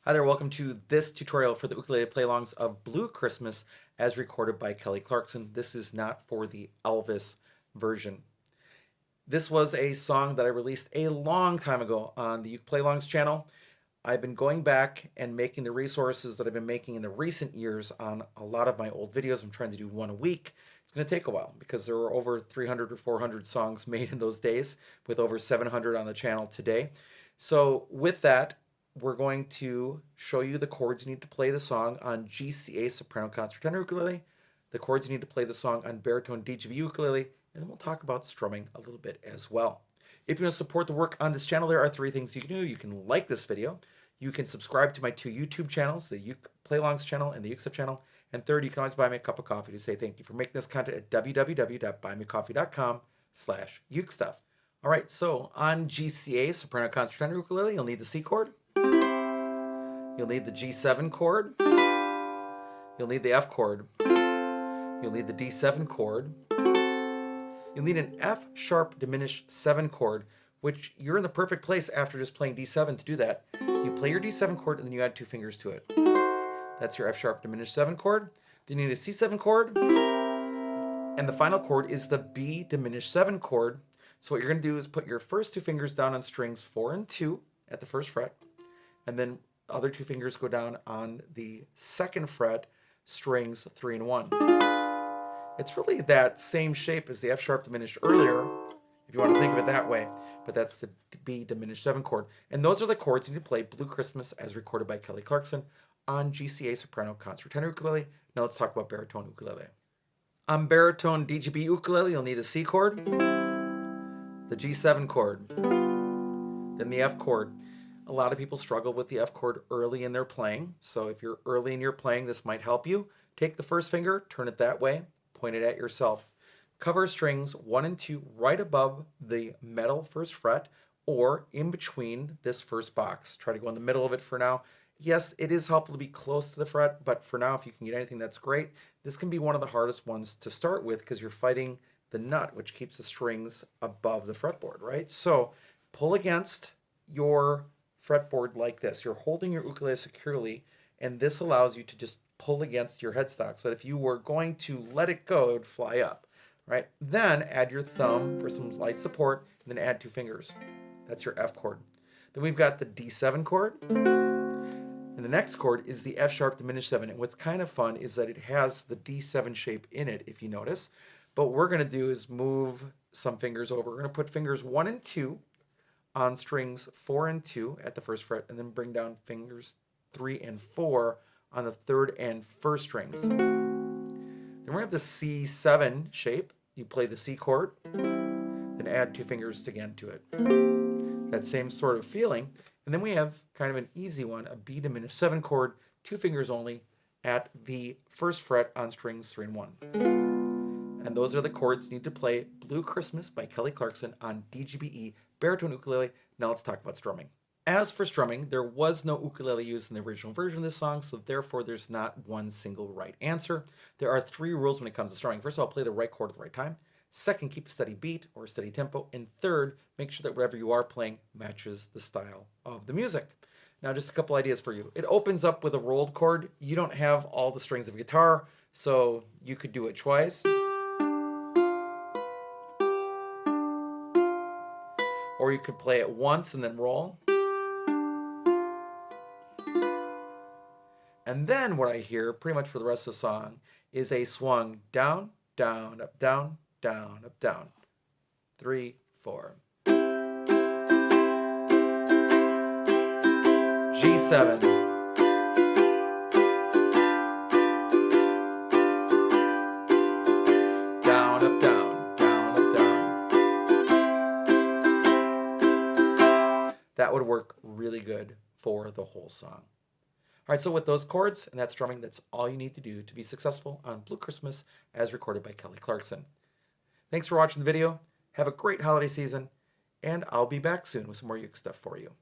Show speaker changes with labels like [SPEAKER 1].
[SPEAKER 1] Hi there, welcome to this tutorial for the ukulele play-alongs of Blue Christmas as recorded by Kelly Clarkson. This is not for the Elvis version. This was a song that I released a long time ago on the UkePlayAlongs channel. I've been going back and making the resources that I've been making in the recent years on a lot of my old videos. I'm trying to do one a week. It's going to take a while because there were over 300 or 400 songs made in those days with over 700 on the channel today. So with that, we're going to show you the chords you need to play the song on GCEA soprano concert tenor ukulele, the chords you need to play the song on baritone DGBE ukulele, and then we'll talk about strumming a little bit as well. If you want to support the work on this channel, there are three things you can do. You can like this video, you can subscribe to my two YouTube channels, the UkePlayAlongs channel and the UkeStuff channel, and third, you can always buy me a cup of coffee to say thank you for making this content at www.buymeacoffee.com/UkeStuff. All right, so on GCEA soprano concert tenor ukulele, you'll need the C chord. You'll need the G7 chord, you'll need the F chord, you'll need the D7 chord, you'll need an F sharp diminished 7 chord, which you're in the perfect place after just playing D7 to do that. You play your D7 chord and then you add 2 fingers to it. That's your F sharp diminished 7 chord. Then you need a C7 chord, and the final chord is the B diminished 7 chord. So what you're going to do is put your first 2 fingers down on strings 4 and 2 at the first fret, and then other 2 fingers go down on the second fret, strings 3 and 1. It's really that same shape as the F sharp diminished earlier, if you want to think of it that way, but that's the B diminished 7 chord. And those are the chords you need to play Blue Christmas as recorded by Kelly Clarkson on GCEA soprano concert tenor ukulele. Now let's talk about baritone ukulele. On baritone DGBE ukulele, you'll need a C chord, the G7 chord, then the F chord. A lot of people struggle with the F chord early in their playing, so if you're early in your playing, this might help you. Take the first finger, turn it that way, point it at yourself. Cover strings 1 and 2 right above the metal first fret or in between this first box. Try to go in the middle of it for now. Yes, it is helpful to be close to the fret, but for now, if you can get anything, that's great. This can be one of the hardest ones to start with because you're fighting the nut, which keeps the strings above the fretboard, right? So pull against your fretboard like this. You're holding your ukulele securely, and this allows you to just pull against your headstock so that if you were going to let it go, it would fly up, right? Then add your thumb for some light support, and then add 2 fingers. That's your F chord. Then we've got the D7 chord, and the next chord is the F sharp diminished 7. And what's kind of fun is that it has the D7 shape in it, if you notice. But what we're going to do is move some fingers over. We're going to put fingers 1 and 2 on strings 4 and 2 at the first fret, and then bring down fingers 3 and 4 on the third and first strings. Then we have the C7 shape. You play the C chord, then add 2 fingers again to it. That same sort of feeling. And then we have kind of an easy one, a B diminished 7 chord, 2 fingers only at the first fret on strings 3 and 1. And those are the chords you need to play Blue Christmas by Kelly Clarkson on DGBE baritone ukulele. Now let's talk about strumming. As for strumming, there was no ukulele used in the original version of this song, so therefore there's not one single right answer. There are 3 rules when it comes to strumming. First of all, play the right chord at the right time. Second, keep a steady beat or a steady tempo. And third, make sure that whatever you are playing matches the style of the music. Now, just a couple ideas for you. It opens up with a rolled chord. You don't have all the strings of a guitar, so you could do it twice. Or you could play it once and then roll. And then what I hear pretty much for the rest of the song is a swung down, down, up, down, down, up, down. 3, 4. G7. Down, up, down, down, up, down. That would work really good for the whole song. All right, so with those chords and that strumming, that's all you need to do to be successful on Blue Christmas as recorded by Kelly Clarkson. Thanks for watching the video. Have a great holiday season, and I'll be back soon with some more Uke stuff for you.